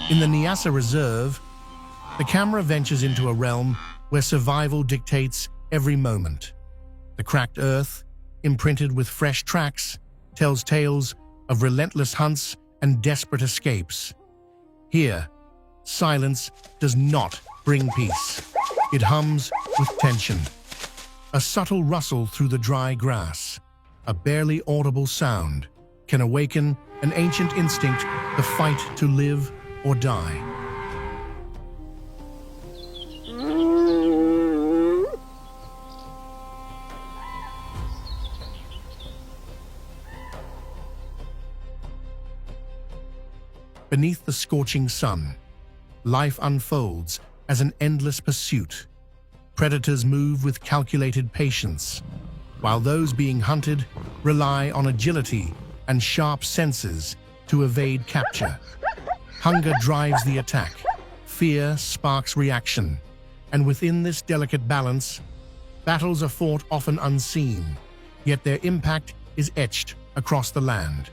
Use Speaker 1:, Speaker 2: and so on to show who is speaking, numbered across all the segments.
Speaker 1: In the Niassa Reserve, the camera ventures into a realm where survival dictates every moment. The cracked earth, imprinted with fresh tracks, tells tales of relentless hunts and desperate escapes. Here, silence does not bring peace. It hums with tension. A subtle rustle through the dry grass, a barely audible sound, can awaken an ancient instinct, the fight to live or die. Beneath the scorching sun, life unfolds as an endless pursuit. Predators move with calculated patience, while those being hunted rely on agility and sharp senses to evade capture. Hunger drives the attack, fear sparks reaction, and within this delicate balance, battles are fought often unseen, yet their impact is etched across the land.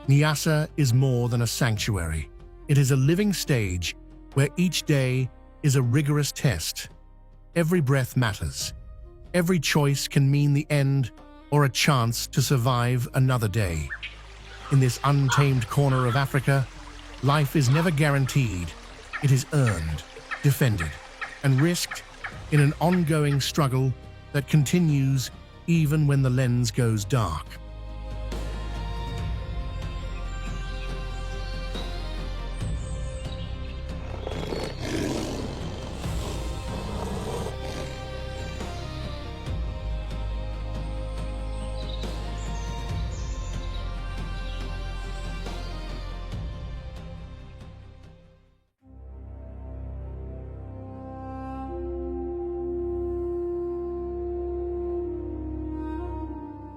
Speaker 1: Niassa is more than a sanctuary. It is a living stage where each day is a rigorous test. Every breath matters. Every choice can mean the end or a chance to survive another day. In this untamed corner of Africa, life is never guaranteed. It is earned, defended, and risked in an ongoing struggle that continues even when the lens goes dark.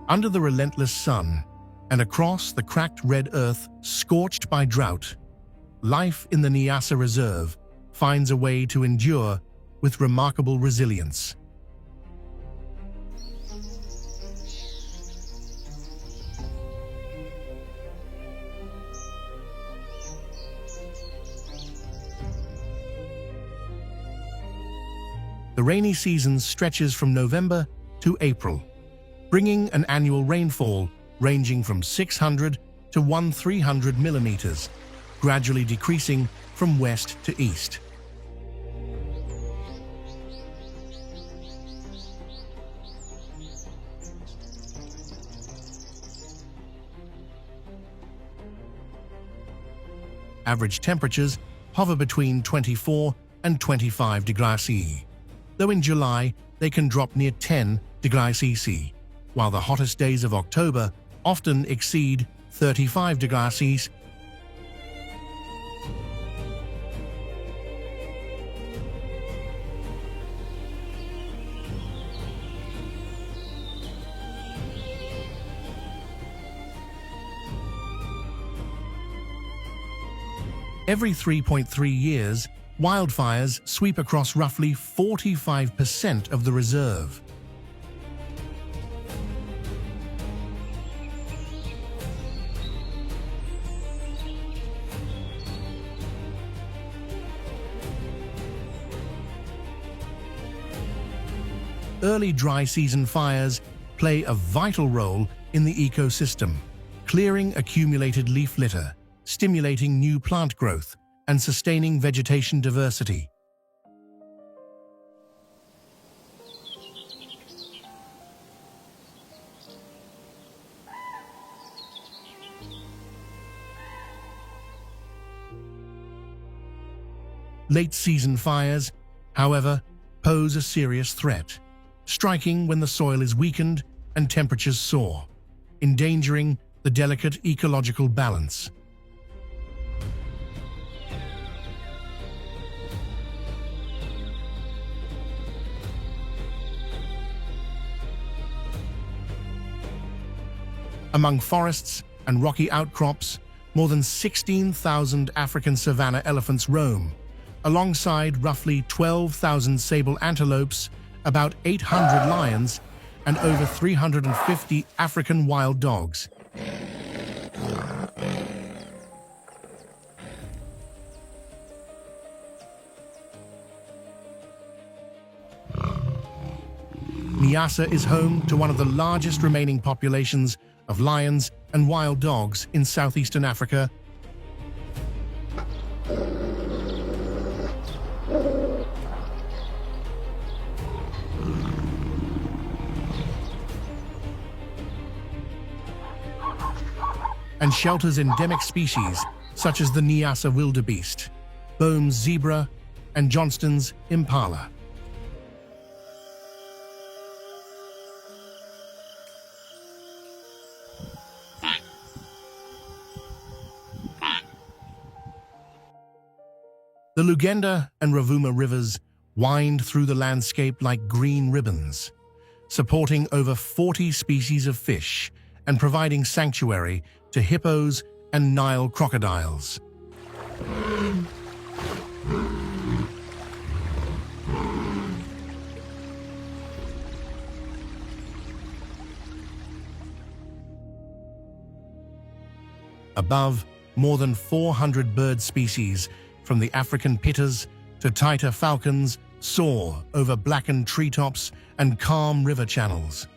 Speaker 1: Under the relentless sun, and across the cracked red earth scorched by drought, life in the Niassa Reserve finds a way to endure with remarkable resilience. The rainy season stretches from November to April, bringing an annual rainfall ranging from 600 to 1,300 millimeters, gradually decreasing from west to east. Average temperatures hover between 24 and 25 degrees C, though in July they can drop near 10 degrees C, while the hottest days of October often exceed 35 degrees C. Every 3.3 years, wildfires sweep across roughly 45% of the reserve. Early dry season fires play a vital role in the ecosystem, clearing accumulated leaf litter, stimulating new plant growth, and sustaining vegetation diversity. Late-season fires, however, pose a serious threat, striking when the soil is weakened and temperatures soar, endangering the delicate ecological balance. Among forests and rocky outcrops, more than 16,000 African savanna elephants roam, alongside roughly 12,000 sable antelopes, about 800 lions, and over 350 African wild dogs. Niassa is home to one of the largest remaining populations of lions and wild dogs in southeastern Africa. And shelters endemic species such as the Niassa wildebeest, Boehm's zebra, and Johnston's impala. The Lugenda and Rovuma rivers wind through the landscape like green ribbons, supporting over 40 species of fish and providing sanctuary to hippos and Nile crocodiles. Above, more than 400 bird species, from the African pittas to Taita falcons, soar over blackened treetops and calm river channels.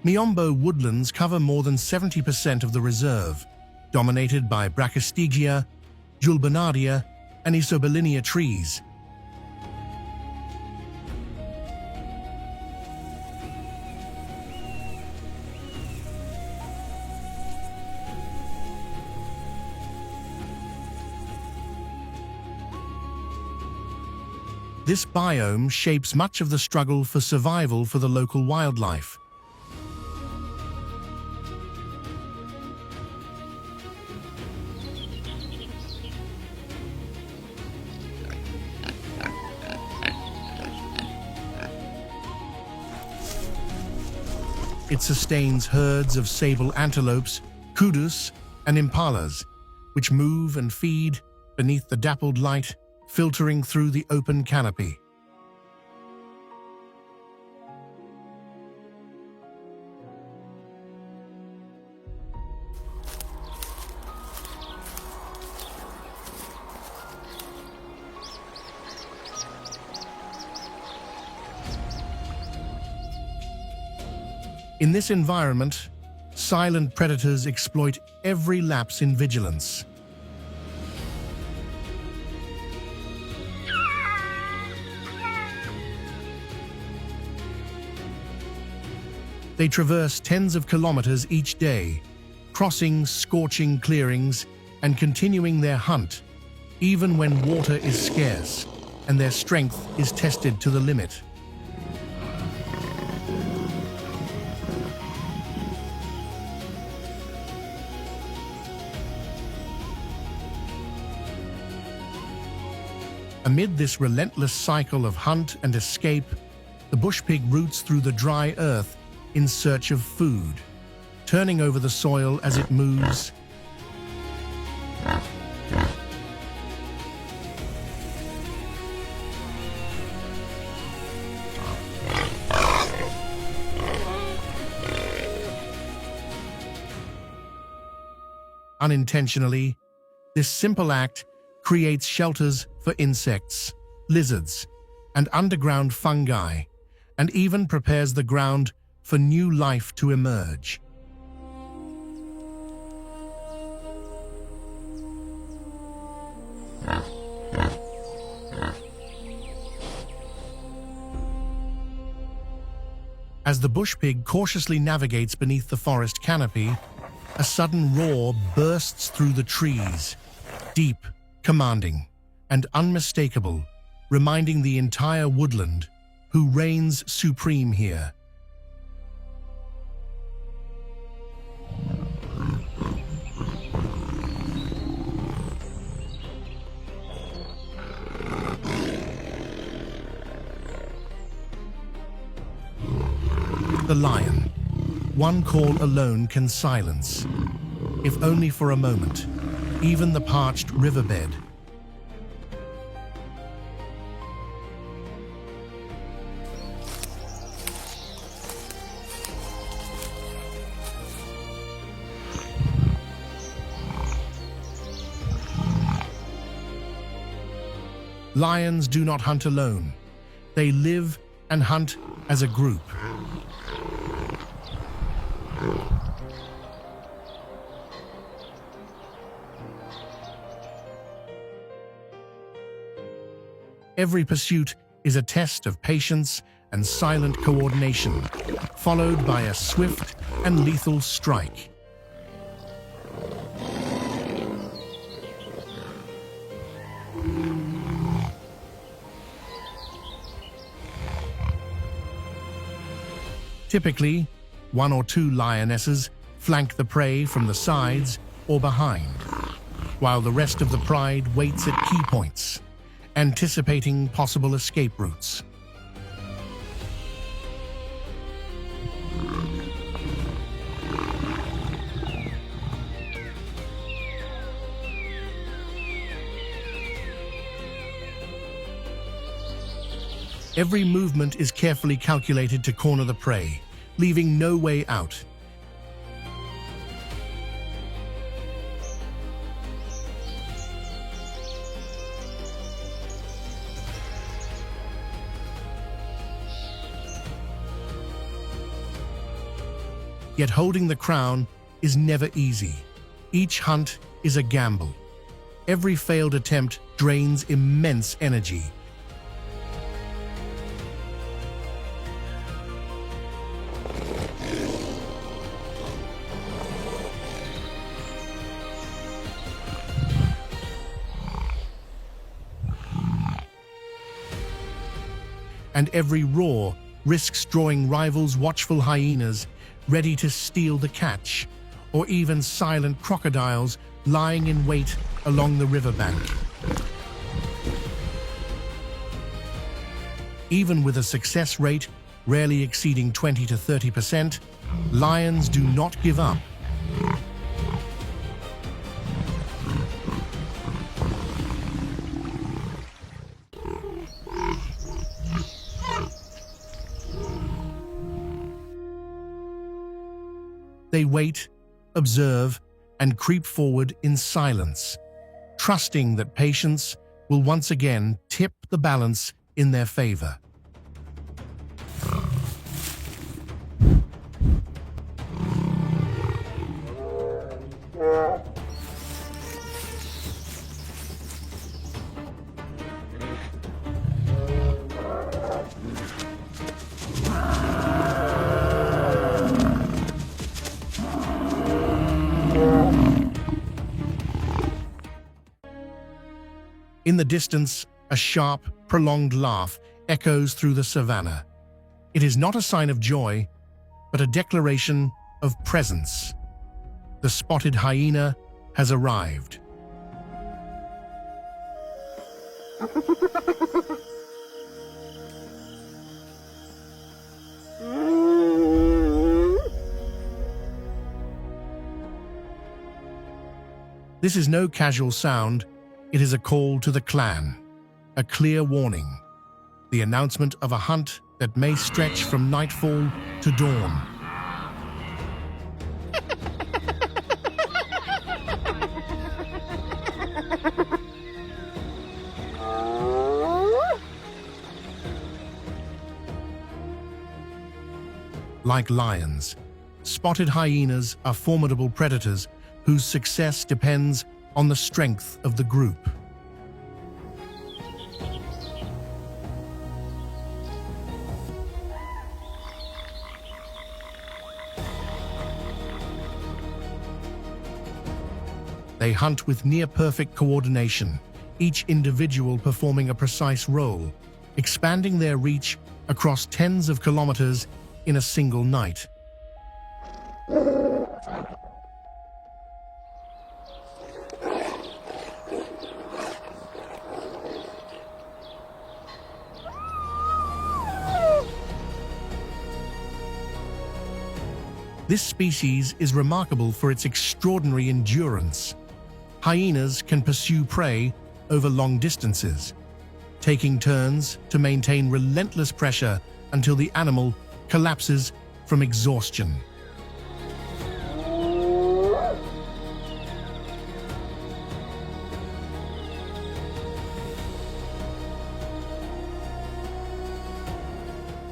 Speaker 1: Miombo woodlands cover more than 70% of the reserve, dominated by Brachystegia, Julbernardia, and Isobelinea trees. This biome shapes much of the struggle for survival for the local wildlife. It sustains herds of sable antelopes, kudus, and impalas, which move and feed beneath the dappled light filtering through the open canopy. In this environment, silent predators exploit every lapse in vigilance. They traverse tens of kilometers each day, crossing scorching clearings and continuing their hunt, even when water is scarce and their strength is tested to the limit. Amid this relentless cycle of hunt and escape, the bush pig roots through the dry earth in search of food, turning over the soil as it moves. Unintentionally, this simple act creates shelters for insects, lizards, and underground fungi, and even prepares the ground for new life to emerge. As the bush pig cautiously navigates beneath the forest canopy, a sudden roar bursts through the trees, deep, commanding, and unmistakable, reminding the entire woodland who reigns supreme here. The lion. One call alone can silence, if only for a moment, even the parched riverbed. Lions do not hunt alone. They live and hunt as a group. Every pursuit is a test of patience and silent coordination, followed by a swift and lethal strike. Typically, one or two lionesses flank the prey from the sides or behind, while the rest of the pride waits at key points, anticipating possible escape routes. Every movement is carefully calculated to corner the prey, leaving no way out. Yet holding the crown is never easy. Each hunt is a gamble. Every failed attempt drains immense energy. And every roar risks drawing rivals' watchful hyenas ready to steal the catch, or even silent crocodiles lying in wait along the riverbank. Even with a success rate rarely exceeding 20 to 30%, lions do not give up. They wait, observe, and creep forward in silence, trusting that patience will once again tip the balance in their favor. In the distance, a sharp, prolonged laugh echoes through the savannah. It is not a sign of joy, but a declaration of presence. The spotted hyena has arrived. This is no casual sound. It is a call to the clan, a clear warning, the announcement of a hunt that may stretch from nightfall to dawn. Like lions, spotted hyenas are formidable predators whose success depends on the strength of the group. They hunt with near-perfect coordination, each individual performing a precise role, expanding their reach across tens of kilometers in a single night. This species is remarkable for its extraordinary endurance. Hyenas can pursue prey over long distances, taking turns to maintain relentless pressure until the animal collapses from exhaustion.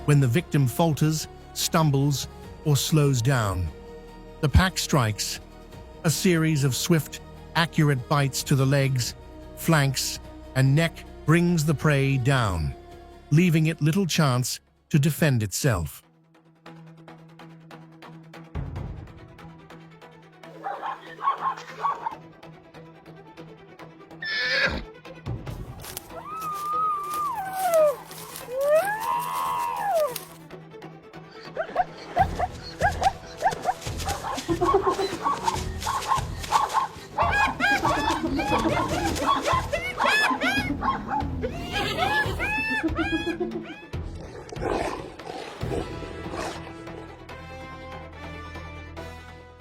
Speaker 1: When the victim falters, stumbles, or slows down, the pack strikes, a series of swift, accurate bites to the legs, flanks, and neck brings the prey down, leaving it little chance to defend itself.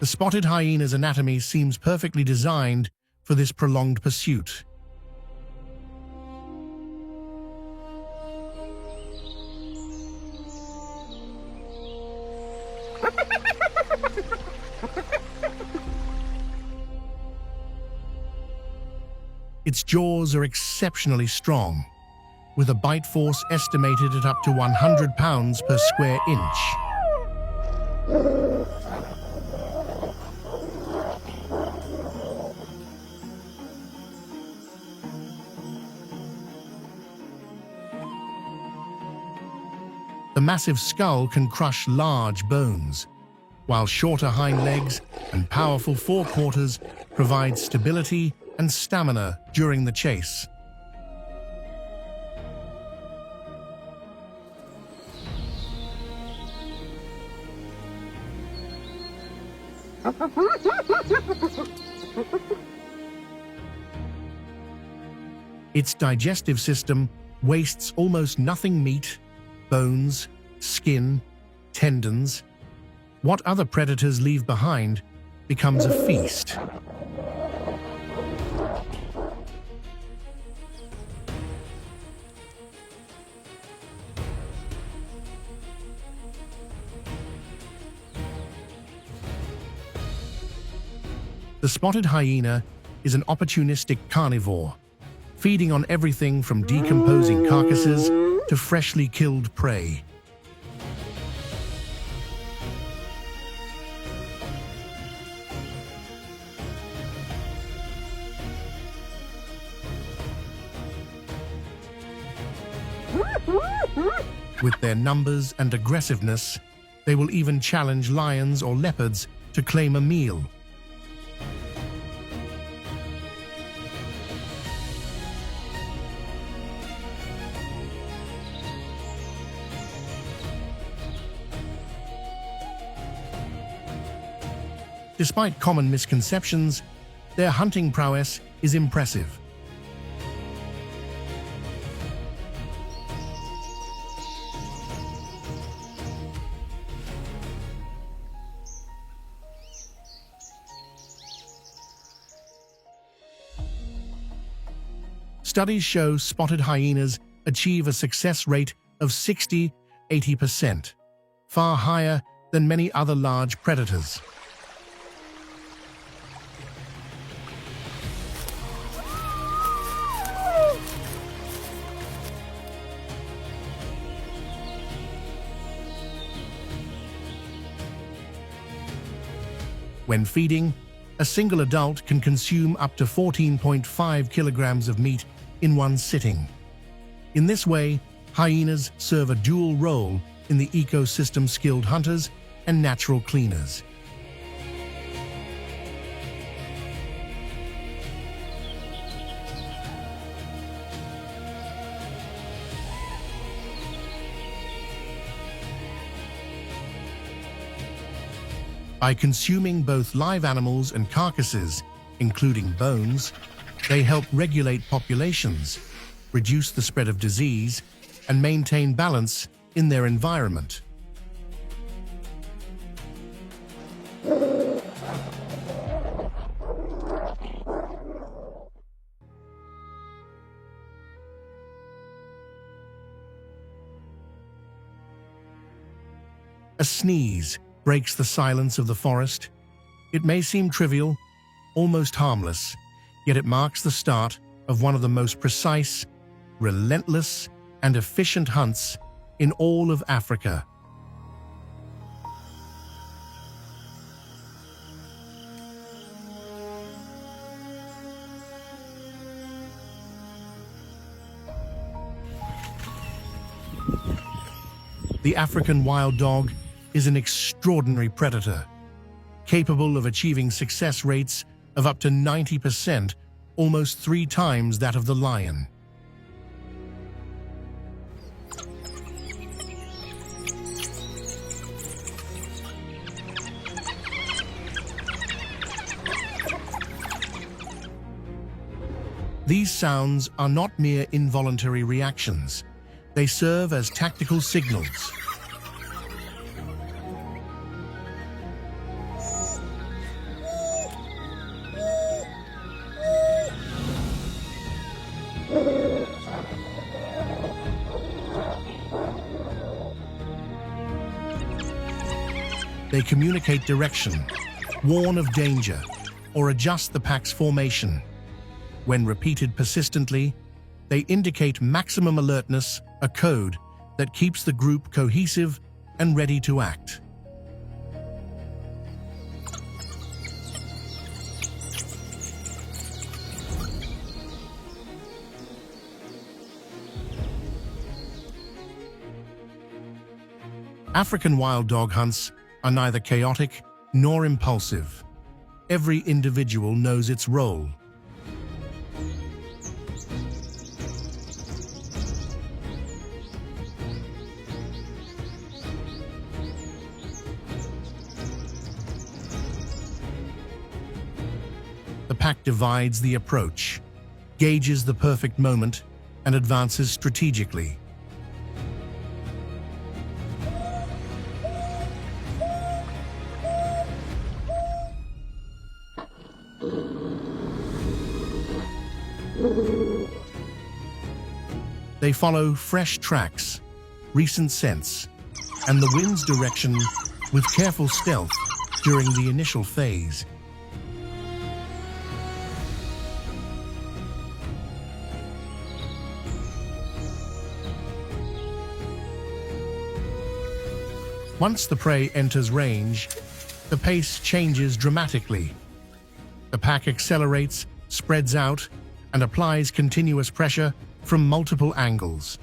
Speaker 1: The spotted hyena's anatomy seems perfectly designed for this prolonged pursuit. Its jaws are exceptionally strong, with a bite force estimated at up to 100 pounds per square inch. The massive skull can crush large bones, while shorter hind legs and powerful forequarters provide stability and stamina during the chase. Its digestive system wastes almost nothing: meat, bones, skin, tendons. What other predators leave behind becomes a feast. The spotted hyena is an opportunistic carnivore, feeding on everything from decomposing carcasses to freshly killed prey. With their numbers and aggressiveness, they will even challenge lions or leopards to claim a meal. Despite common misconceptions, their hunting prowess is impressive. Studies show spotted hyenas achieve a success rate of 60–80%, far higher than many other large predators. When feeding, a single adult can consume up to 14.5 kilograms of meat in one sitting. In this way, hyenas serve a dual role in the ecosystem: skilled hunters and natural cleaners. By consuming both live animals and carcasses, including bones, they help regulate populations, reduce the spread of disease, and maintain balance in their environment. A sneeze breaks the silence of the forest. It may seem trivial, almost harmless, yet it marks the start of one of the most precise, relentless, and efficient hunts in all of Africa. The African wild dog is an extraordinary predator, capable of achieving success rates of up to 90%, almost 3 times that of the lion. These sounds are not mere involuntary reactions. They serve as tactical signals. They communicate direction, warn of danger, or adjust the pack's formation. When repeated persistently, they indicate maximum alertness, a code that keeps the group cohesive and ready to act. African wild dog hunts are neither chaotic nor impulsive. Every individual knows its role. The pack divides the approach, gauges the perfect moment, and advances strategically. They follow fresh tracks, recent scents, and the wind's direction with careful stealth during the initial phase. Once the prey enters range, the pace changes dramatically. The pack accelerates, spreads out, and applies continuous pressure from multiple angles.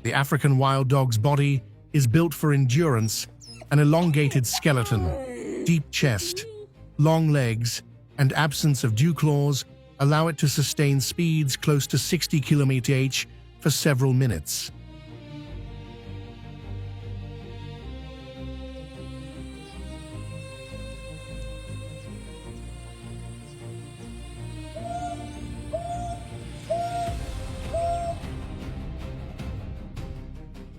Speaker 1: The African wild dog's body is built for endurance. An elongated skeleton, deep chest, long legs, and absence of dew claws allow it to sustain speeds close to 60 km/h for several minutes.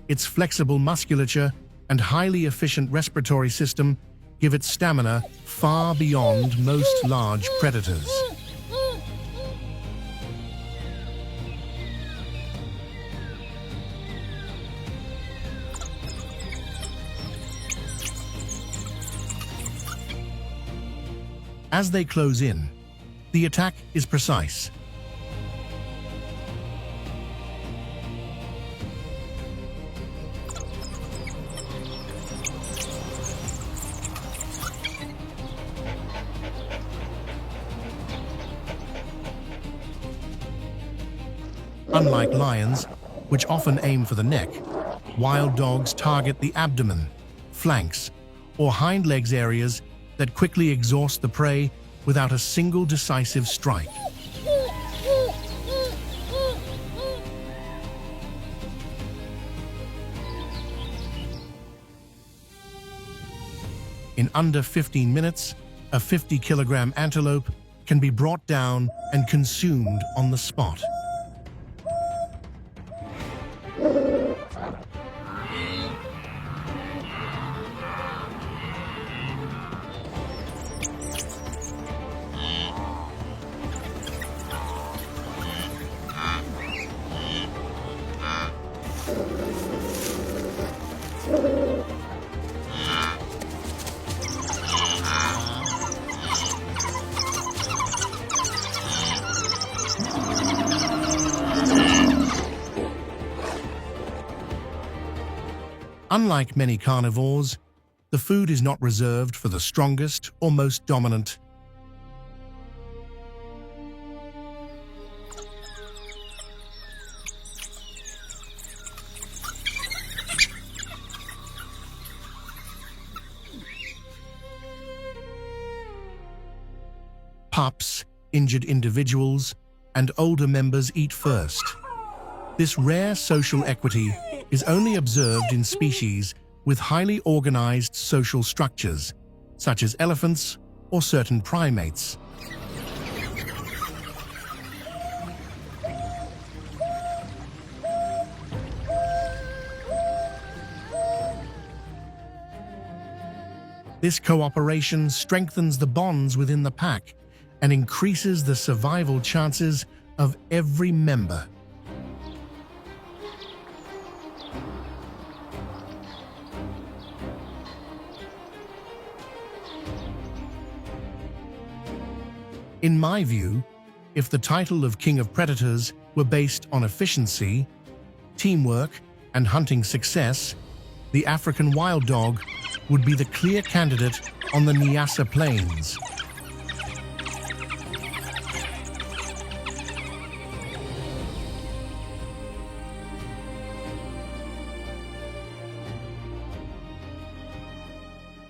Speaker 1: Its flexible musculature and highly efficient respiratory system give it stamina far beyond most large predators. As they close in, the attack is precise. Unlike lions, which often aim for the neck, wild dogs target the abdomen, flanks, or hind legs areas that quickly exhaust the prey without a single decisive strike. In under 15 minutes, a 50-kilogram antelope can be brought down and consumed on the spot. Unlike many carnivores, the food is not reserved for the strongest or most dominant. Pups, injured individuals, and older members eat first. This rare social equity is only observed in species with highly organized social structures, such as elephants or certain primates. This cooperation strengthens the bonds within the pack and increases the survival chances of every member. In my view, if the title of King of Predators were based on efficiency, teamwork, and hunting success, the African wild dog would be the clear candidate on the Niassa Plains.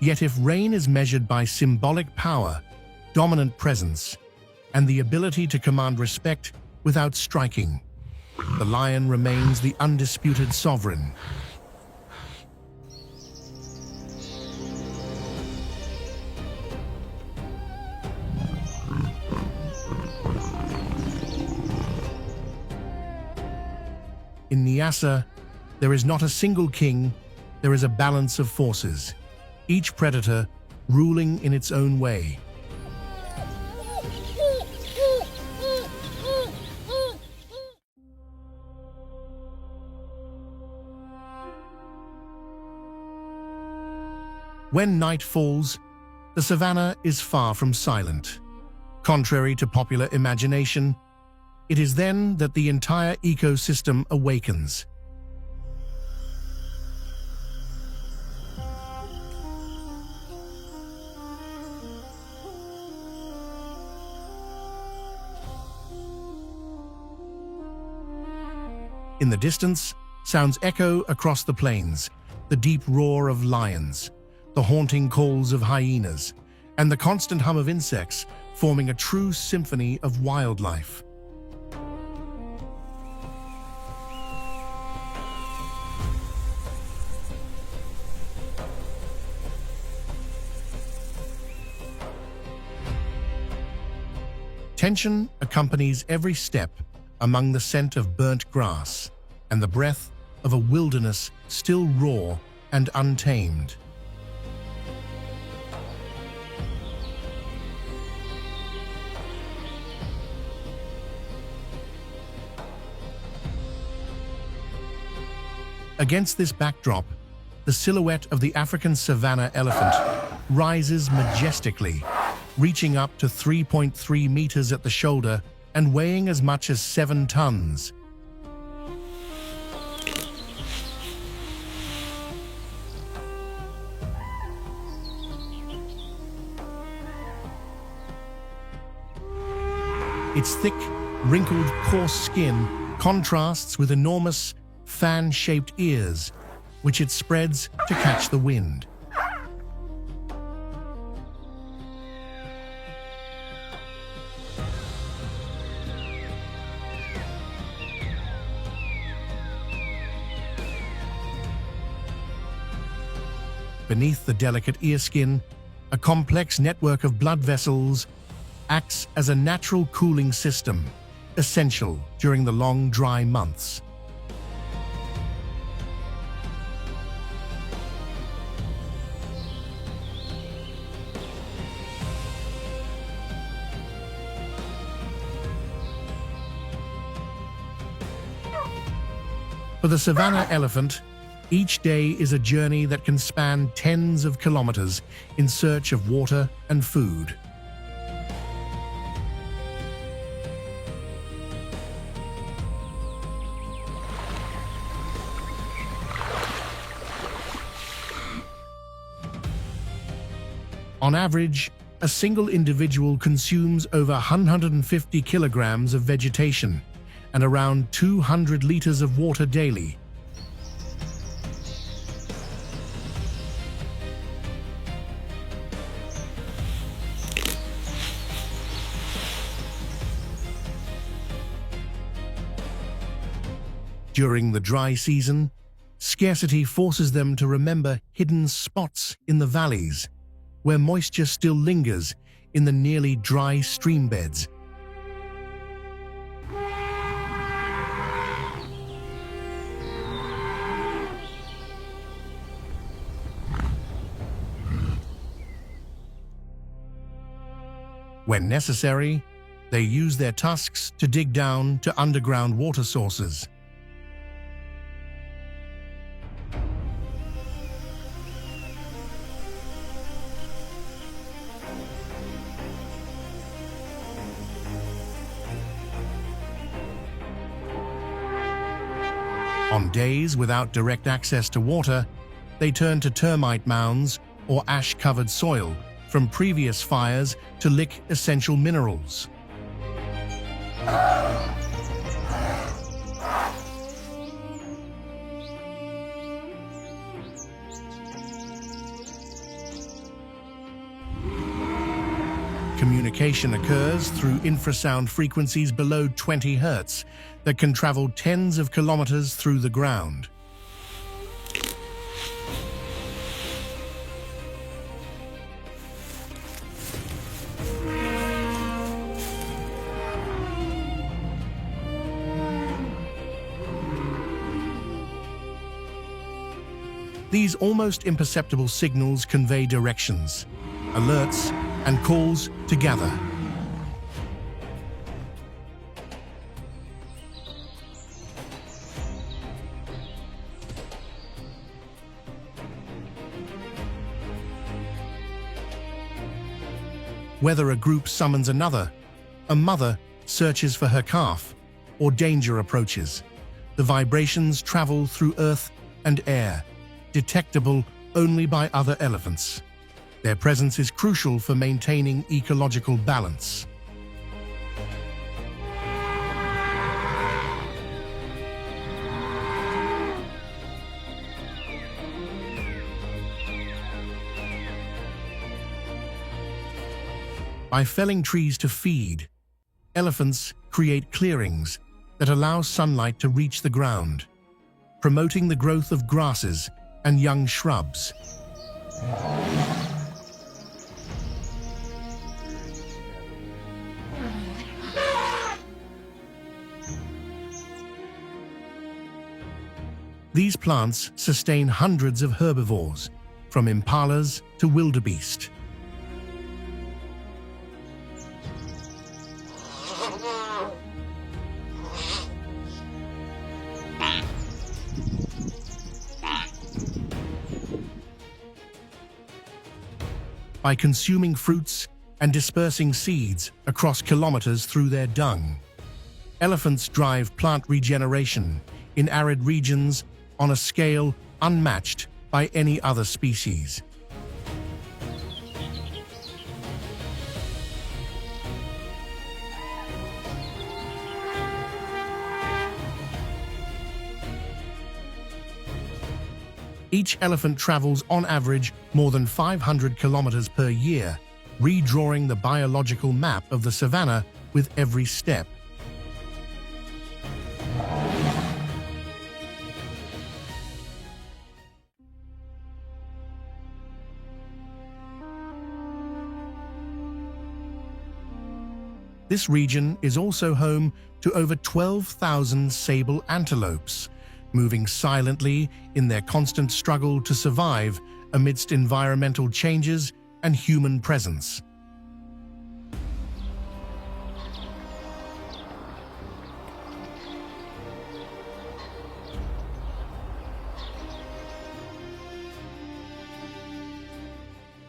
Speaker 1: Yet if reign is measured by symbolic power, dominant presence, and the ability to command respect without striking, the lion remains the undisputed sovereign. In Niassa, there is not a single king, there is a balance of forces, each predator ruling in its own way. When night falls, the savanna is far from silent. Contrary to popular imagination, it is then that the entire ecosystem awakens. In the distance, sounds echo across the plains, the deep roar of lions, the haunting calls of hyenas, and the constant hum of insects forming a true symphony of wildlife. Tension accompanies every step among the scent of burnt grass and the breath of a wilderness still raw and untamed. Against this backdrop, the silhouette of the African savanna elephant rises majestically, reaching up to 3.3 meters at the shoulder and weighing as much as 7 tons. Its thick, wrinkled, coarse skin contrasts with enormous, fan-shaped ears, which it spreads to catch the wind. Beneath the delicate ear skin, a complex network of blood vessels acts as a natural cooling system, essential during the long, dry months. For the savanna elephant, each day is a journey that can span tens of kilometers in search of water and food. On average, a single individual consumes over 150 kilograms of vegetation and around 200 liters of water daily. During the dry season, scarcity forces them to remember hidden spots in the valleys, where moisture still lingers in the nearly dry stream beds. When necessary, they use their tusks to dig down to underground water sources. On days without direct access to water, they turn to termite mounds or ash-covered soil from previous fires to lick essential minerals. Communication occurs through infrasound frequencies below 20 Hz that can travel tens of kilometers through the ground. These almost imperceptible signals convey directions, alerts, and calls to gather. Whether a group summons another, a mother searches for her calf, or danger approaches, the vibrations travel through earth and air, detectable only by other elephants. Their presence is crucial for maintaining ecological balance. By felling trees to feed, elephants create clearings that allow sunlight to reach the ground, promoting the growth of grasses and young shrubs. These plants sustain hundreds of herbivores, from impalas to wildebeest. By consuming fruits and dispersing seeds across kilometers through their dung, elephants drive plant regeneration in arid regions on a scale unmatched by any other species. Each elephant travels on average more than 500 kilometers per year, redrawing the biological map of the savanna with every step. This region is also home to over 12,000 sable antelopes, moving silently in their constant struggle to survive amidst environmental changes and human presence.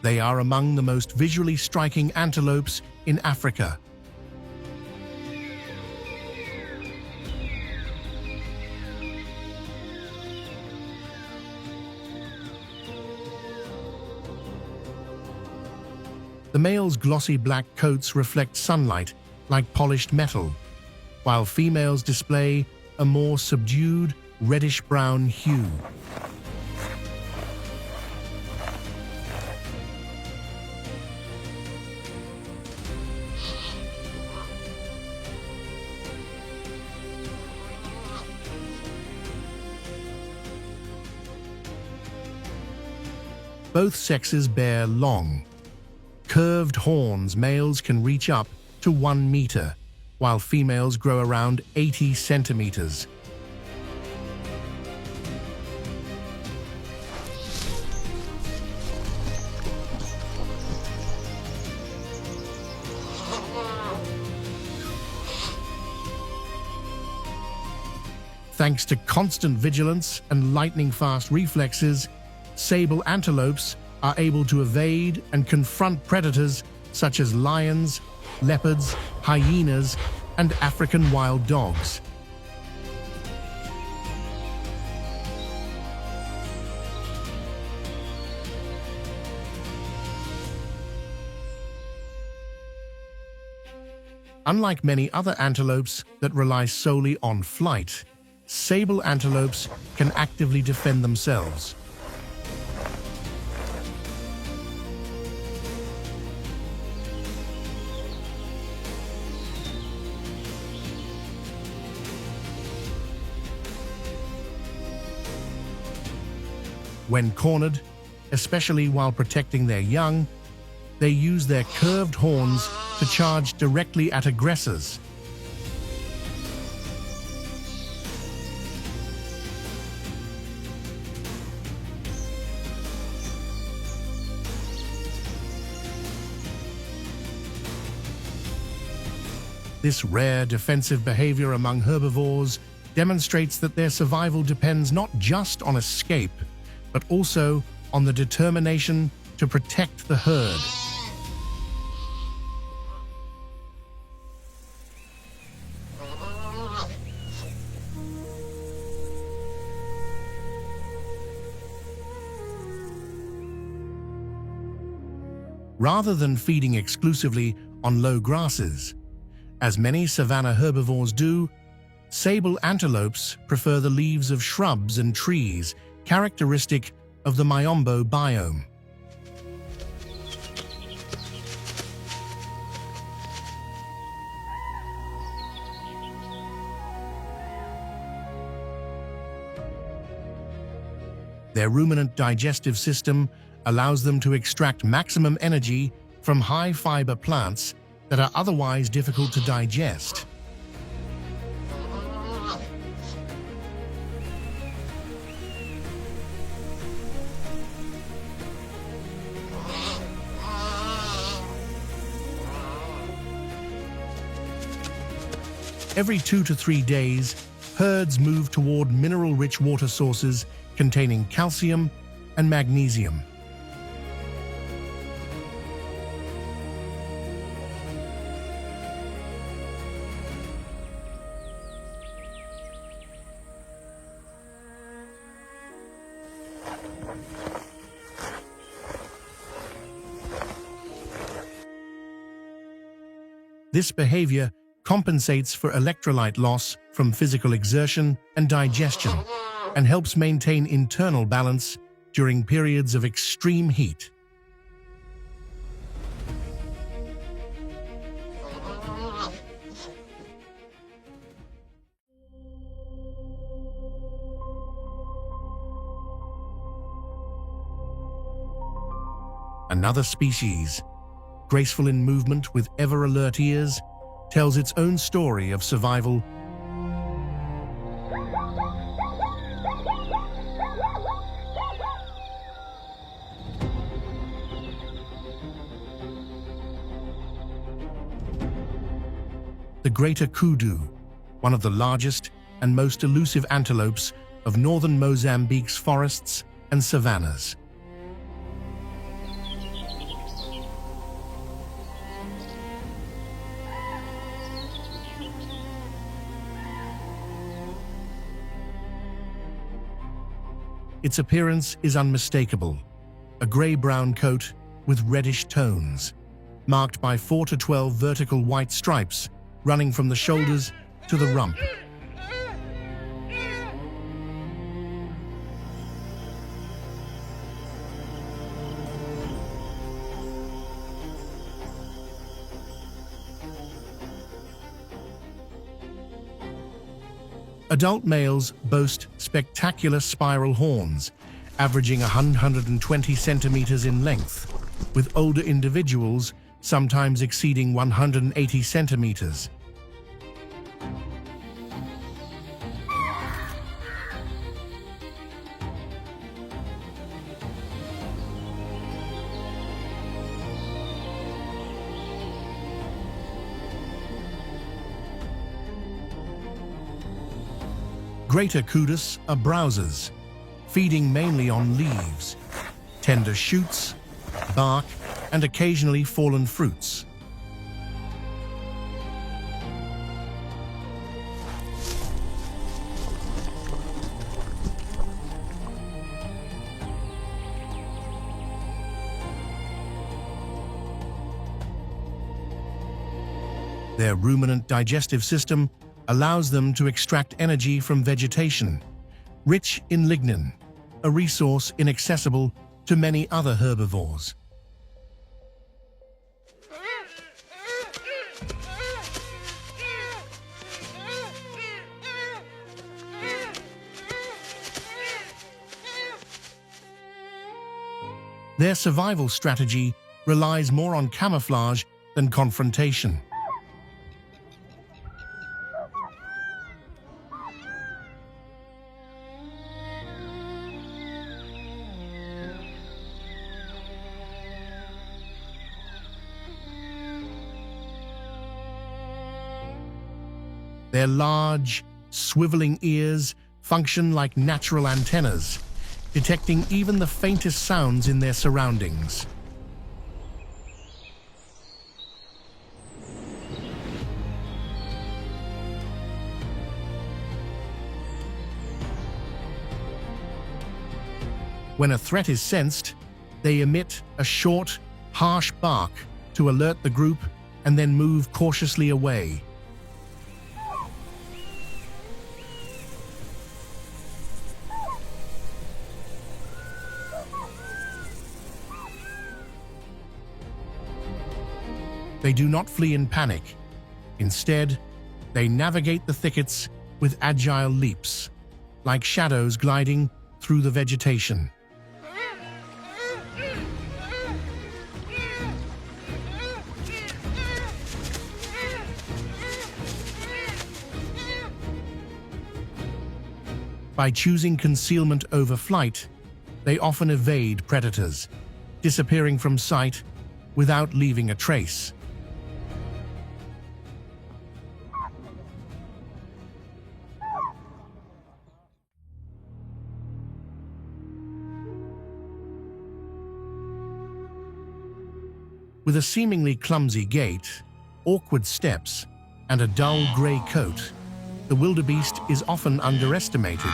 Speaker 1: They are among the most visually striking antelopes in Africa. The male's glossy black coats reflect sunlight like polished metal, while females display a more subdued reddish-brown hue. Both sexes bear long, curved horns. Males can reach up to 1 meter, while females grow around 80 centimeters. Thanks to constant vigilance and lightning-fast reflexes, sable antelopes are able to evade and confront predators such as lions, leopards, hyenas, and African wild dogs. Unlike many other antelopes that rely solely on flight, sable antelopes can actively defend themselves. When cornered, especially while protecting their young, they use their curved horns to charge directly at aggressors. This rare defensive behavior among herbivores demonstrates that their survival depends not just on escape, but also on the determination to protect the herd. Rather than feeding exclusively on low grasses, as many savanna herbivores do, sable antelopes prefer the leaves of shrubs and trees, characteristic of the Miombo biome. Their ruminant digestive system allows them to extract maximum energy from high-fiber plants that are otherwise difficult to digest. Every 2 to 3 days, herds move toward mineral-rich water sources containing calcium and magnesium. This behavior compensates for electrolyte loss from physical exertion and digestion, and helps maintain internal balance during periods of extreme heat. Another species, graceful in movement with ever-alert ears, tells its own story of survival. The greater kudu, one of the largest and most elusive antelopes of northern Mozambique's forests and savannas. Its appearance is unmistakable, a gray-brown coat with reddish tones, marked by 4 to 12 vertical white stripes running from the shoulders to the rump. Adult males boast spectacular spiral horns, averaging 120 centimeters in length, with older individuals sometimes exceeding 180 centimeters. Greater kudu are browsers, feeding mainly on leaves, tender shoots, bark, and occasionally fallen fruits. Their ruminant digestive system allows them to extract energy from vegetation, rich in lignin, a resource inaccessible to many other herbivores. Their survival strategy relies more on camouflage than confrontation. Their large, swiveling ears function like natural antennas, detecting even the faintest sounds in their surroundings. When a threat is sensed, they emit a short, harsh bark to alert the group and then move cautiously away. They do not flee in panic. Instead, they navigate the thickets with agile leaps, like shadows gliding through the vegetation. By choosing concealment over flight, they often evade predators, disappearing from sight without leaving a trace. With a seemingly clumsy gait, awkward steps, and a dull grey coat, the wildebeest is often underestimated,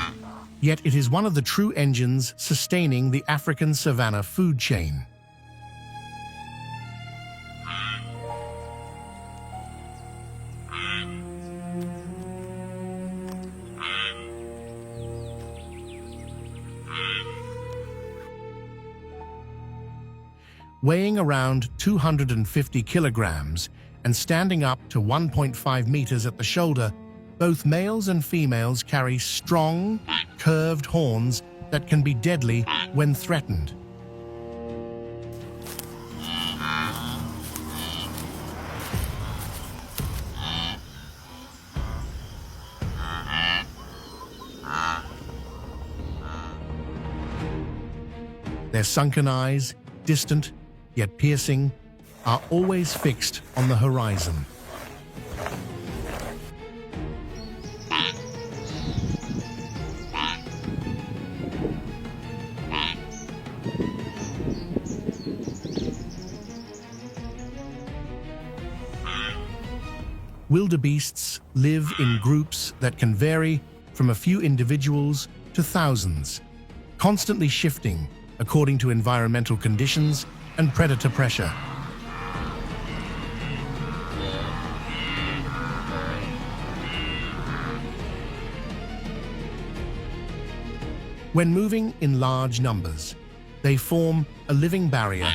Speaker 1: yet it is one of the true engines sustaining the African savanna food chain. Weighing around 250 kilograms and standing up to 1.5 meters at the shoulder, both males and females carry strong, curved horns that can be deadly when threatened. Their sunken eyes, distant yet piercing, are always fixed on the horizon. Wildebeests live in groups that can vary from a few individuals to thousands, constantly shifting according to environmental conditions and predator pressure. When moving in large numbers, they form a living barrier.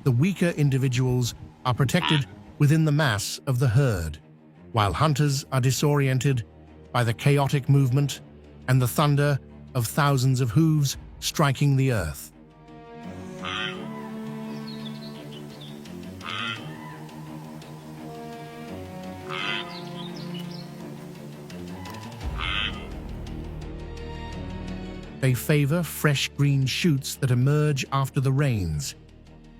Speaker 1: The weaker individuals are protected within the mass of the herd, while hunters are disoriented by the chaotic movement and the thunder of thousands of hooves striking the earth. They favor fresh green shoots that emerge after the rains,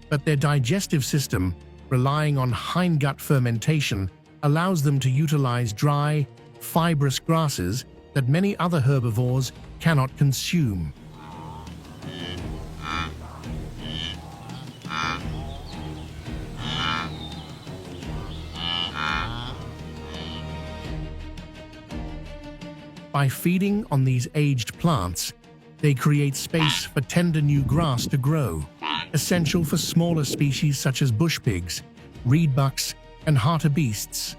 Speaker 1: but their digestive system, relying on hindgut fermentation, allows them to utilize dry, fibrous grasses that many other herbivores cannot consume. By feeding on these aged plants, they create space for tender new grass to grow, essential for smaller species such as bush pigs, reed bucks, and hartebeests.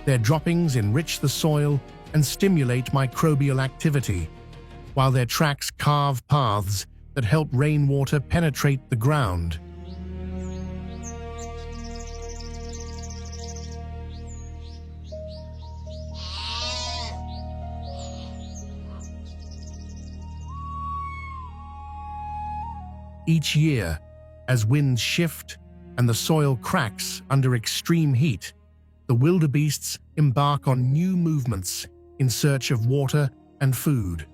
Speaker 1: Their droppings enrich the soil and stimulate microbial activity, while their tracks carve paths that help rainwater penetrate the ground. Each year, as winds shift and the soil cracks under extreme heat, the wildebeests embark on new movements in search of water and food.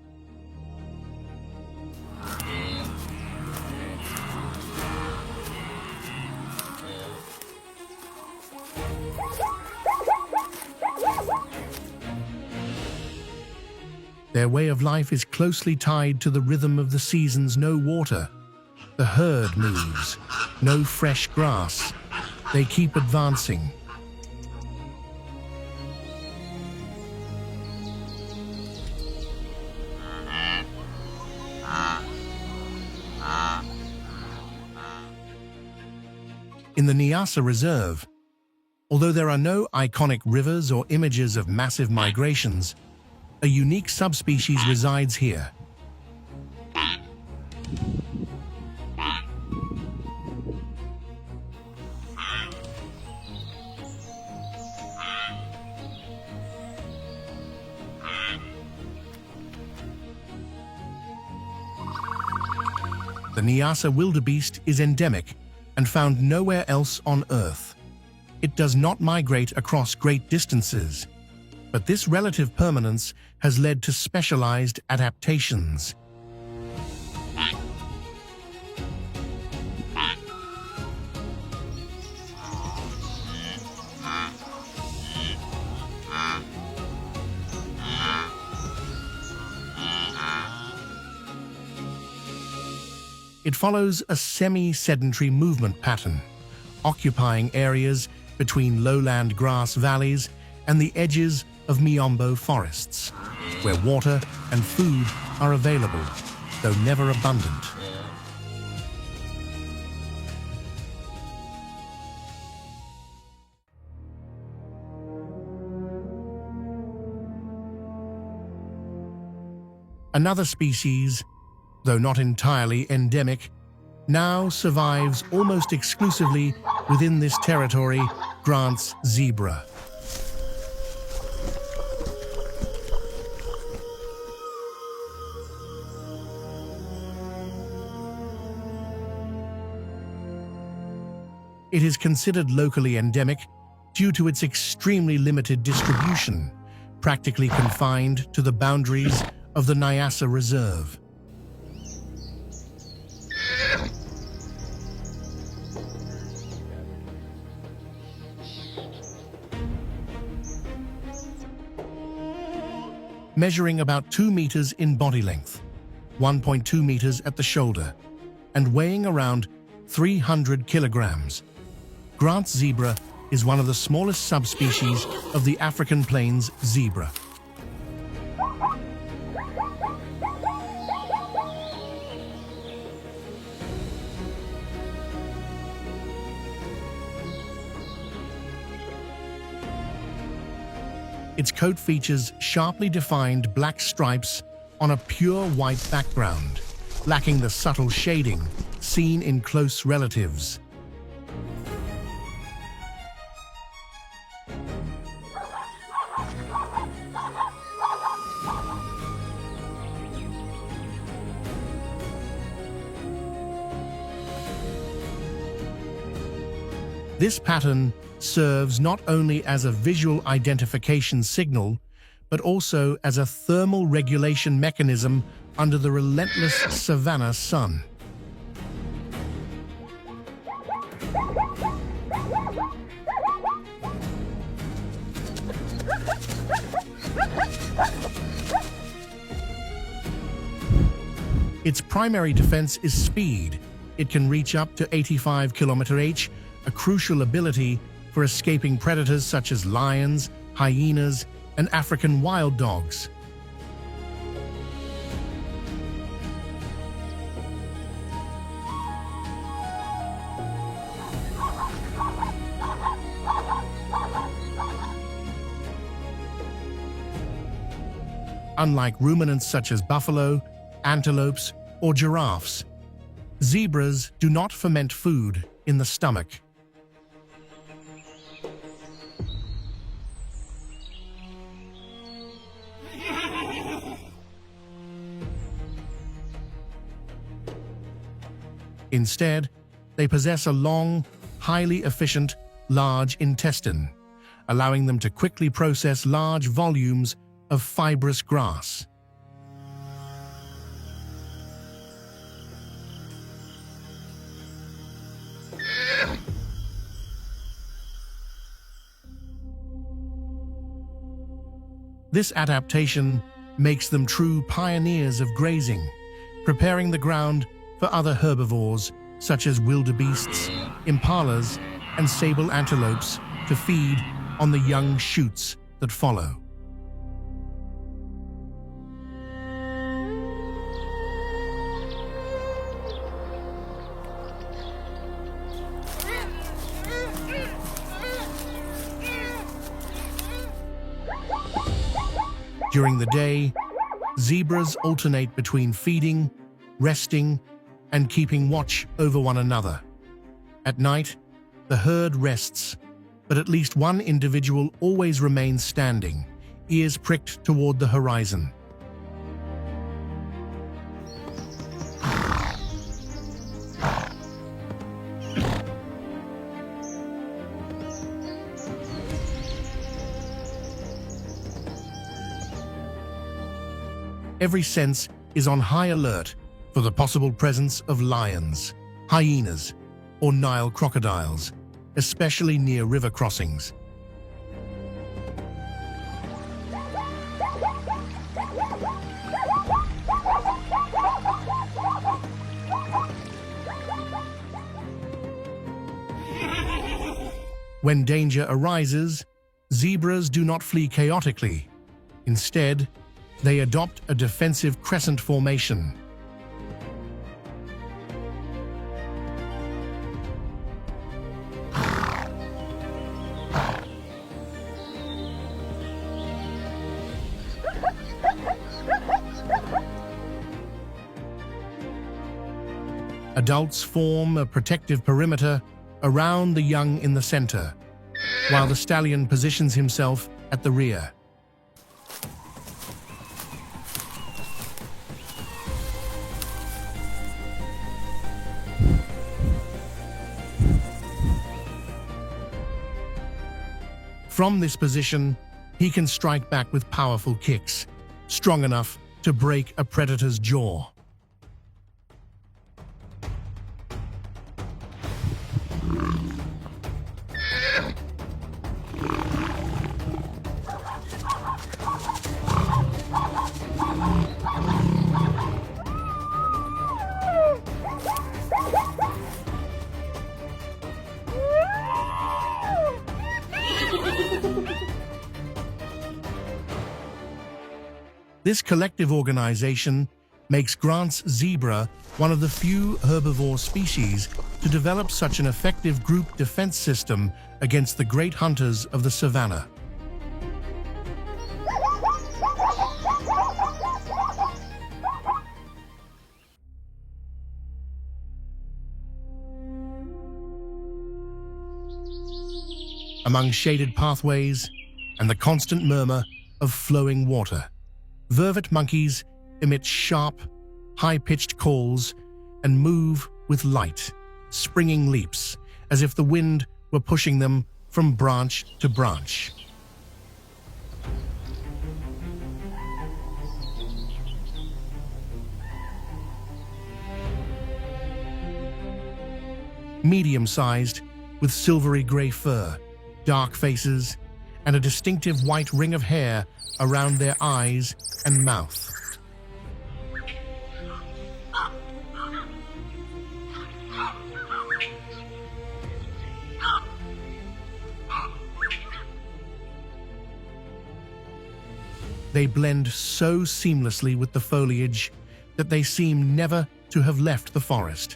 Speaker 1: Their way of life is closely tied to the rhythm of the seasons. No water. The herd moves. No fresh grass. They keep advancing. In the Niassa Reserve, although there are no iconic rivers or images of massive migrations, a unique subspecies resides here. The Niassa wildebeest is endemic and found nowhere else on Earth. It does not migrate across great distances, but this relative permanence has led to specialized adaptations. It follows a semi-sedentary movement pattern, occupying areas between lowland grass valleys and the edges of miombo forests, where water and food are available, though never abundant. Another species, though not entirely endemic, now survives almost exclusively within this territory, Grant's zebra. It is considered locally endemic due to its extremely limited distribution, practically confined to the boundaries of the Niassa Reserve. Measuring about 2 meters in body length, 1.2 meters at the shoulder, and weighing around 300 kilograms, Grant's zebra is one of the smallest subspecies of the African plains zebra. Its coat features sharply defined black stripes on a pure white background, lacking the subtle shading seen in close relatives. This pattern serves not only as a visual identification signal, but also as a thermal regulation mechanism under the relentless savanna sun. Its primary defense is speed. It can reach up to 85 km/h, a crucial ability for escaping predators such as lions, hyenas, and African wild dogs. Unlike ruminants such as buffalo, antelopes, or giraffes, zebras do not ferment food in the stomach. Instead, they possess a long, highly efficient, large intestine, allowing them to quickly process large volumes of fibrous grass. This adaptation makes them true pioneers of grazing, preparing the ground for other herbivores such as wildebeests, impalas, and sable antelopes to feed on the young shoots that follow. During the day, zebras alternate between feeding, resting, and keeping watch over one another. At night, the herd rests, but at least one individual always remains standing, ears pricked toward the horizon. Every sense is on high alert for the possible presence of lions, hyenas, or Nile crocodiles, especially near river crossings. When danger arises, zebras do not flee chaotically. Instead, they adopt a defensive crescent formation. Adults form a protective perimeter around the young in the center, while the stallion positions himself at the rear. From this position, he can strike back with powerful kicks, strong enough to break a predator's jaw. This collective organization makes Grant's zebra one of the few herbivore species to develop such an effective group defense system against the great hunters of the savanna. among shaded pathways and the constant murmur of flowing water. Vervet monkeys emit sharp, high-pitched calls and move with light, springing leaps, as if the wind were pushing them from branch to branch. Medium-sized, with silvery grey fur, dark faces, and a distinctive white ring of hair around their eyes and mouth. They blend so seamlessly with the foliage that they seem never to have left the forest.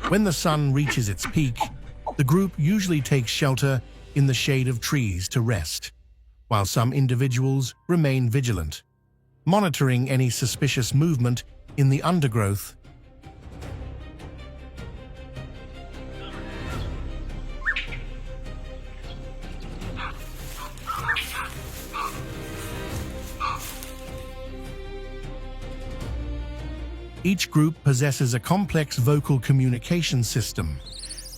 Speaker 1: When the sun reaches its peak, the group usually takes shelter in the shade of trees to rest, while some individuals remain vigilant, monitoring any suspicious movement in the undergrowth. Each group possesses a complex vocal communication system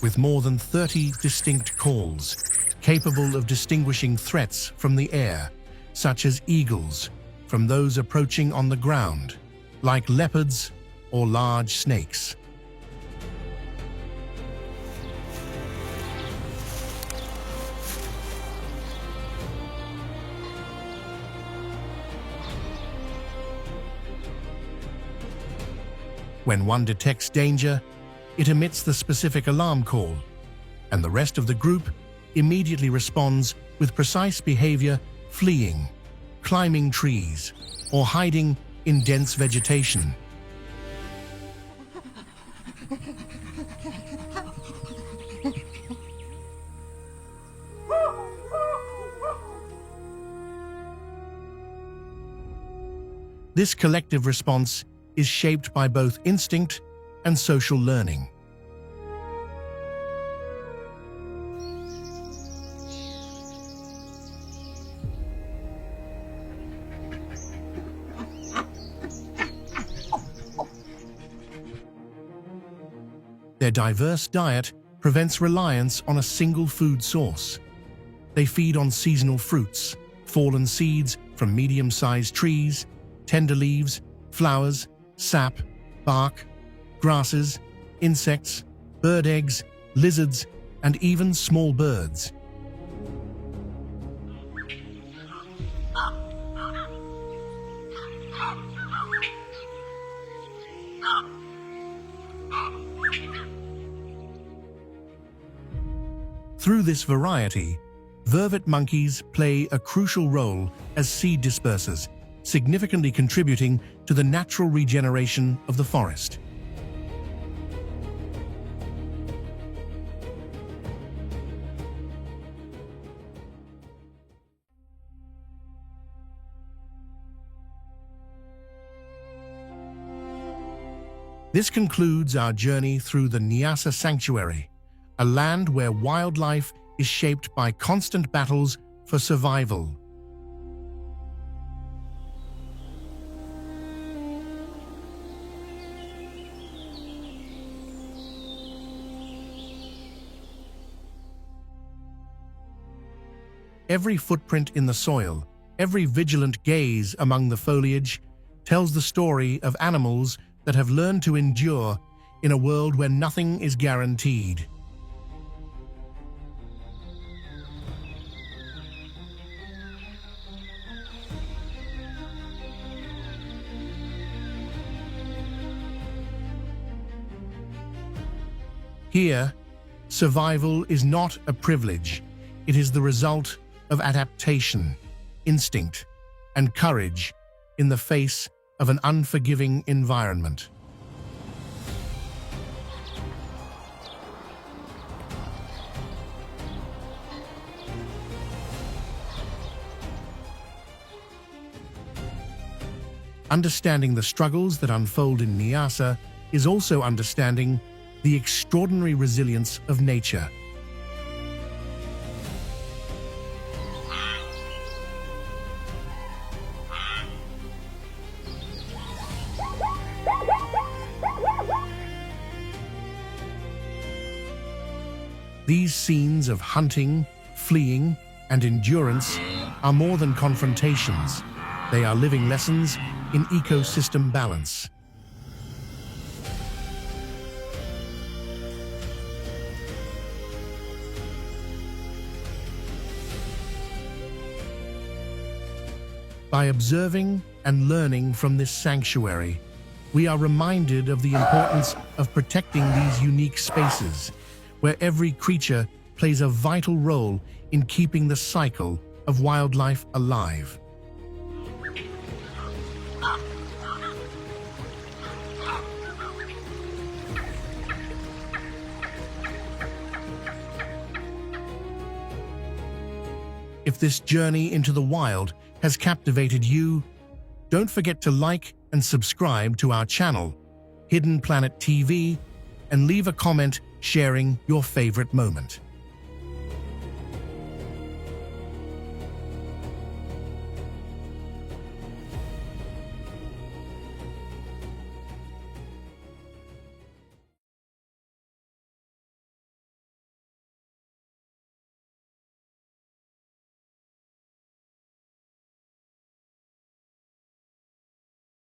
Speaker 1: with more than 30 distinct calls, capable of distinguishing threats from the air, such as eagles, from those approaching on the ground, like leopards or large snakes. When one detects danger, it emits the specific alarm call, and the rest of the group immediately responds with precise behavior, fleeing, climbing trees, or hiding in dense vegetation. This collective response is shaped by both instinct and social learning. Their diverse diet prevents reliance on a single food source. They feed on seasonal fruits, fallen seeds from medium-sized trees, tender leaves, flowers, sap, bark, grasses, insects, bird eggs, lizards, and even small birds. Through this variety, vervet monkeys play a crucial role as seed dispersers, significantly contributing to the natural regeneration of the forest. This concludes our journey through the Niassa Sanctuary, a land where wildlife is shaped by constant battles for survival. Every footprint in the soil, every vigilant gaze among the foliage, tells the story of animals that have learned to endure in a world where nothing is guaranteed. Here, survival is not a privilege. It is the result of adaptation, instinct, and courage in the face of an unforgiving environment. Understanding the struggles that unfold in Niassa is also understanding the extraordinary resilience of nature. These scenes of hunting, fleeing, and endurance are more than confrontations. They are living lessons in ecosystem balance. By observing and learning from this sanctuary, we are reminded of the importance of protecting these unique spaces, where every creature plays a vital role in keeping the cycle of wildlife alive. If this journey into the wild has captivated you, don't forget to like and subscribe to our channel, Hidden Planet TV, and leave a comment sharing your favorite moment.